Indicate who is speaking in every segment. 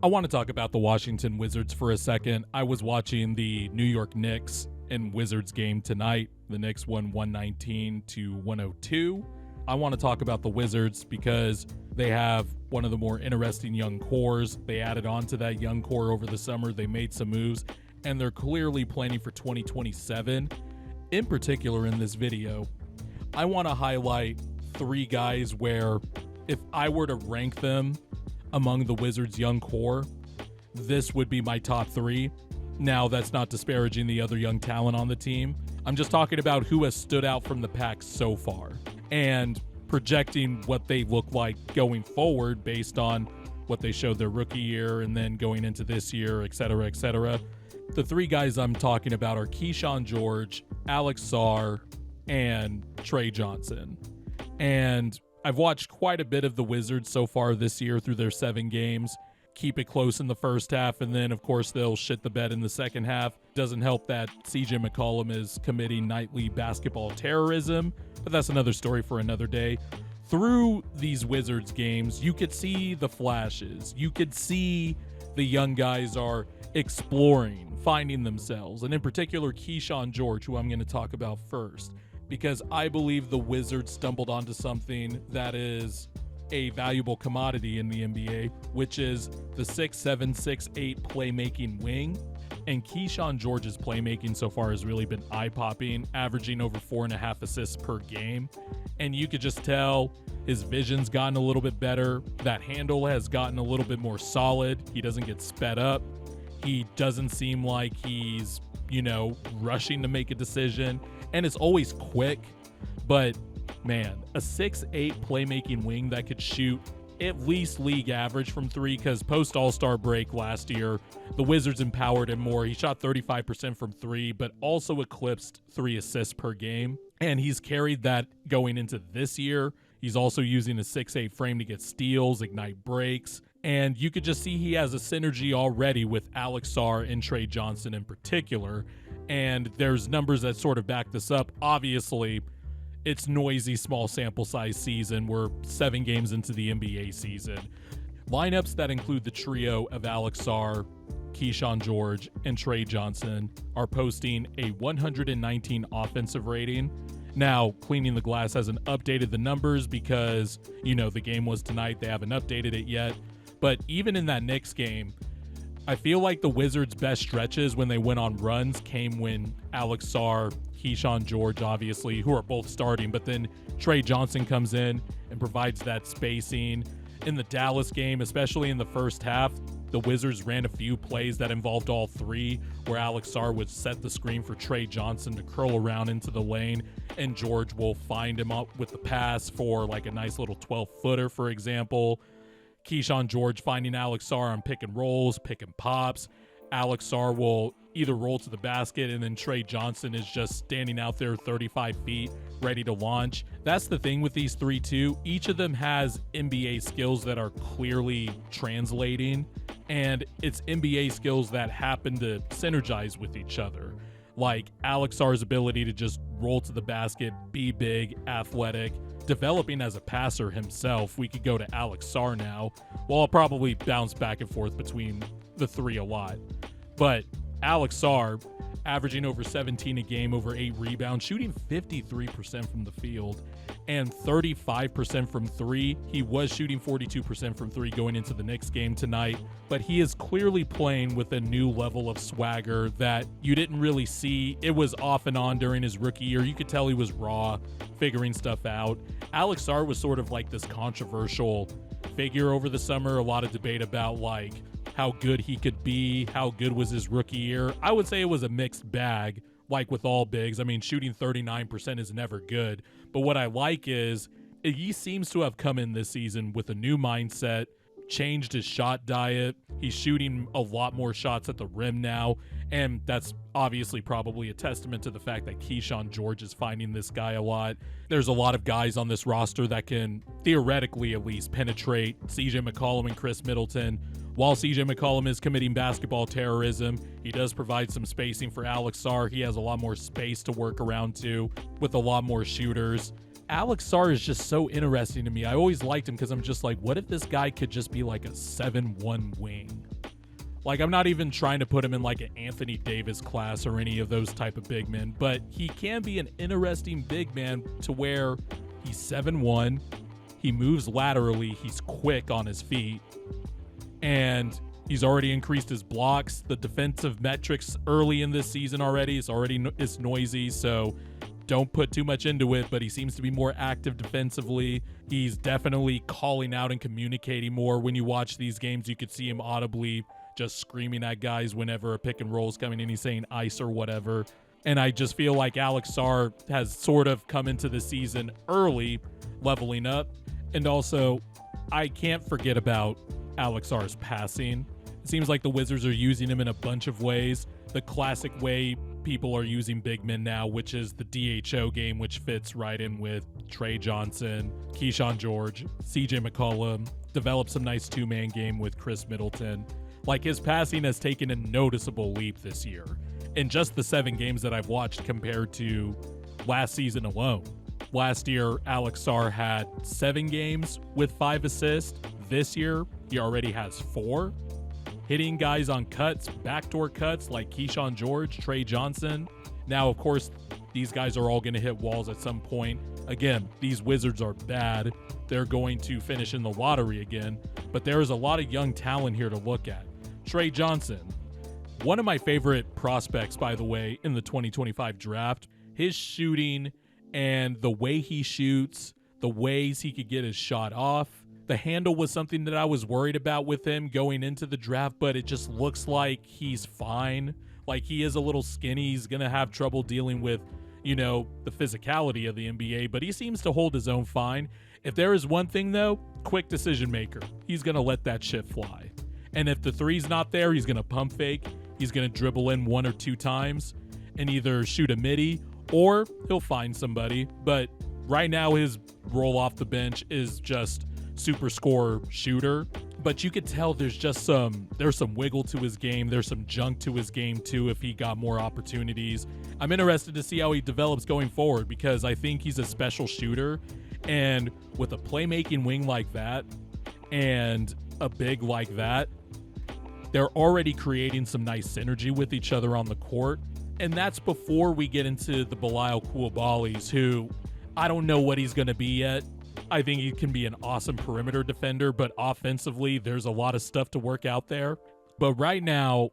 Speaker 1: I want to talk about the Washington Wizards for a second. I was watching the New York Knicks and Wizards game tonight. The Knicks won 119 to 102. I want to talk about the Wizards because they have one of the more interesting young cores. They added on to that young core over the summer. They made some moves, and they're clearly planning for 2027. In particular, in this video, I want to highlight three guys where if I were to rank them among the Wizards' young core, this would be my top three. Now, that's not disparaging the other young talent on the team. I'm just talking about who has stood out from the pack so far and projecting what they look like going forward based on what they showed their rookie year and then going into this year, et cetera, et cetera. The three guys I'm talking about are Keyshawn George, Alex Sarr, and Trey Johnson. And I've watched quite a bit of the Wizards so far this year through their 7 games. Keep it close in the first half, and then, of course, they'll shit the bed in the second half. Doesn't help that CJ McCollum is committing nightly basketball terrorism, but that's another story for another day. Through these Wizards games, you could see the flashes. You could see the young guys are exploring, finding themselves, and in particular, Keyshawn George, who I'm going to talk about first, because I believe the Wizards stumbled onto something that is a valuable commodity in the NBA, which is the 6'7", 6'8" playmaking wing. And Keyshawn George's playmaking so far has really been eye-popping, averaging over 4.5 assists per game. And you could just tell his vision's gotten a little bit better. That handle has gotten a little bit more solid. He doesn't get sped up. He doesn't seem like he's, rushing to make a decision. And it's always quick. But, man, a 6'8" playmaking wing that could shoot at least league average from three, because post All-Star break last year, the Wizards empowered him more. He shot 35% from three, but also eclipsed 3 assists per game. And he's carried that going into this year. He's also using a 6'8" frame to get steals, ignite breaks. And you could just see he has a synergy already with Alex Sarr and Trey Johnson in particular. And there's numbers that sort of back this up. Obviously, it's noisy, small sample size season. We're 7 games into the NBA season. Lineups that include the trio of Alex Sarr, Keyshawn George, and Trey Johnson are posting a 119 offensive rating. Now, Cleaning the Glass hasn't updated the numbers because, the game was tonight. They haven't updated it yet. But even in that Knicks game, I feel like the Wizards' best stretches when they went on runs came when Alex Sarr, Keyshawn George, obviously, who are both starting, but then Trey Johnson comes in and provides that spacing. In the Dallas game, especially in the first half, the Wizards ran a few plays that involved all three, where Alex Sarr would set the screen for Trey Johnson to curl around into the lane, and George will find him up with the pass for like a nice little 12-footer, for example. Keyshawn George finding Alex Sarr on pick and rolls, pick and pops. Alex Sarr will either roll to the basket, and then Trey Johnson is just standing out there 35 feet, ready to launch. That's the thing with these three, too. Each of them has NBA skills that are clearly translating, and it's NBA skills that happen to synergize with each other. Like Alex Sarr's ability to just roll to the basket, be big, athletic, developing as a passer himself. We could go to Alex Sarr now. Well, I'll probably bounce back and forth between the three a lot. But Alex Sarr, averaging over 17 a game, over 8 rebounds, shooting 53% from the field and 35% from three. He was shooting 42% from three going into the Knicks game tonight, but he is clearly playing with a new level of swagger that you didn't really see. It was off and on during his rookie year. You could tell he was raw, figuring stuff out. Alex Sarr was sort of like this controversial figure over the summer. A lot of debate about like how good he could be, how good was his rookie year. I would say it was a mixed bag, like with all bigs. I mean, shooting 39% is never good. But what I like is he seems to have come in this season with a new mindset, changed his shot diet. He's shooting a lot more shots at the rim now. And that's obviously probably a testament to the fact that Keyshawn George is finding this guy a lot. There's a lot of guys on this roster that can theoretically at least penetrate CJ McCollum and Chris Middleton. While CJ McCollum is committing basketball terrorism, he does provide some spacing for Alex Sarr. He has a lot more space to work around to with a lot more shooters. Alex Sarr is just so interesting to me. I always liked him because I'm just like, what if this guy could just be like a 7-1 wing? Like, I'm not even trying to put him in like an Anthony Davis class or any of those type of big men, but he can be an interesting big man to where he's 7'1", he moves laterally, he's quick on his feet, and he's already increased his blocks. The defensive metrics early in this season already is noisy, so don't put too much into it, but he seems to be more active defensively. He's definitely calling out and communicating more. When you watch these games, you could see him audibly just screaming at guys whenever a pick and roll is coming in. He's saying ice or whatever. And I just feel like Alex Sarr has sort of come into the season early, leveling up. And also, I can't forget about Alex Sarr's passing. It seems like the Wizards are using him in a bunch of ways. The classic way people are using big men now, which is the DHO game, which fits right in with Trey Johnson, Keyshawn George, CJ McCollum, developed some nice two-man game with Chris Middleton. Like, his passing has taken a noticeable leap this year in just the 7 games that I've watched compared to last season alone. Last year, Alex Sarr had 7 games with 5 assists. This year, he already has 4. Hitting guys on cuts, backdoor cuts like Keyshawn George, Trey Johnson. Now, of course, these guys are all going to hit walls at some point. Again, these Wizards are bad. They're going to finish in the lottery again, but there is a lot of young talent here to look at. Trey Johnson, one of my favorite prospects, by the way, in the 2025 draft. His shooting and the way he shoots, the ways he could get his shot off. The handle was something that I was worried about with him going into the draft, but it just looks like he's fine. Like, he is a little skinny. He's going to have trouble dealing with, the physicality of the NBA, but he seems to hold his own fine. If there is one thing, though, quick decision maker. He's going to let that shit fly. And if the three's not there, he's going to pump fake. He's going to dribble in 1 or 2 times and either shoot a midi or he'll find somebody. But right now, his roll off the bench is just super score shooter. But you could tell there's some wiggle to his game. There's some junk to his game too if he got more opportunities. I'm interested to see how he develops going forward because I think he's a special shooter. And with a playmaking wing like that and a big like that, they're already creating some nice synergy with each other on the court. And that's before we get into the Bilal Coulibaly's, who I don't know what he's going to be yet. I think he can be an awesome perimeter defender, but offensively, there's a lot of stuff to work out there. But right now,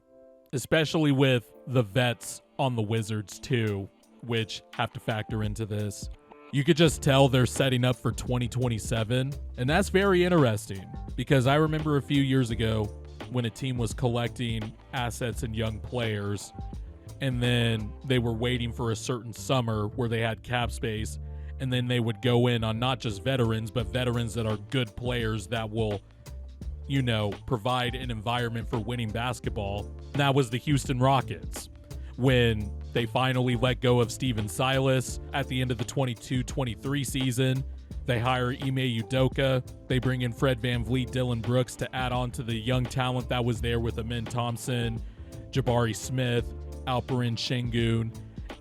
Speaker 1: especially with the vets on the Wizards too, which have to factor into this, you could just tell they're setting up for 2027. And that's very interesting because I remember a few years ago when a team was collecting assets and young players, and then they were waiting for a certain summer where they had cap space, and then they would go in on not just veterans, but veterans that are good players that will, provide an environment for winning basketball. That was the Houston Rockets when they finally let go of Steven Silas at the end of the 22-23 season. They hire Ime Udoka. They bring in Fred VanVleet, Dylan Brooks to add on to the young talent that was there with Amin Thompson, Jabari Smith, Alperen Şengün,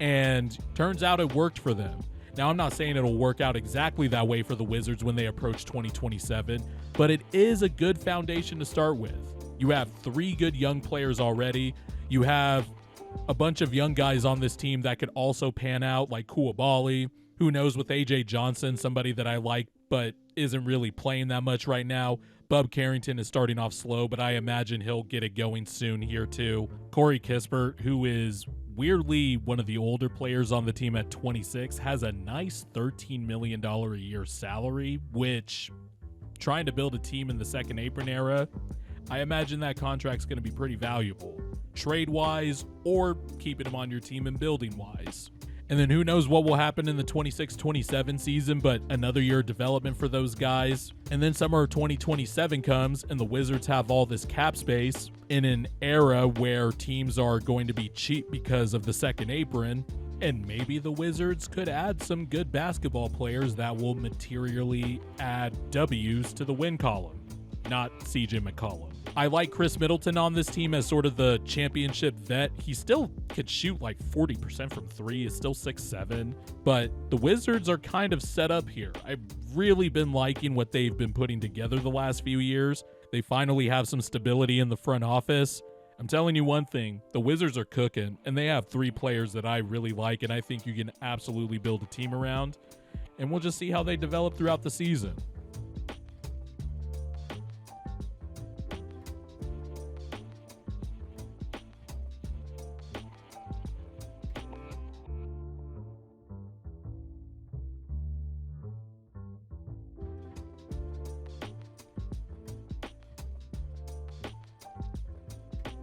Speaker 1: and turns out it worked for them. Now, I'm not saying it'll work out exactly that way for the Wizards when they approach 2027, but it is a good foundation to start with. You have 3 good young players already. You have a bunch of young guys on this team that could also pan out, like Coulibaly. Who knows with AJ Johnson, somebody that I like but isn't really playing that much right now. Bub Carrington is starting off slow, but I imagine he'll get it going soon here too. Corey Kispert, who is weirdly one of the older players on the team at 26, has a nice $13 million a year salary, which, trying to build a team in the second apron era, I imagine that contract's going to be pretty valuable, trade-wise or keeping him on your team and building-wise. And then who knows what will happen in the 26-27 season, but another year of development for those guys. And then summer of 2027 comes, and the Wizards have all this cap space in an era where teams are going to be cheap because of the second apron. And maybe the Wizards could add some good basketball players that will materially add W's to the win column, not CJ McCollum. I like Chris Middleton on this team as sort of the championship vet. He still could shoot like 40% from 3. He's still 6'7", but the Wizards are kind of set up here. I've really been liking what they've been putting together the last few years. They finally have some stability in the front office. I'm telling you one thing, the Wizards are cooking, and they have 3 players that I really like, and I think you can absolutely build a team around, and we'll just see how they develop throughout the season.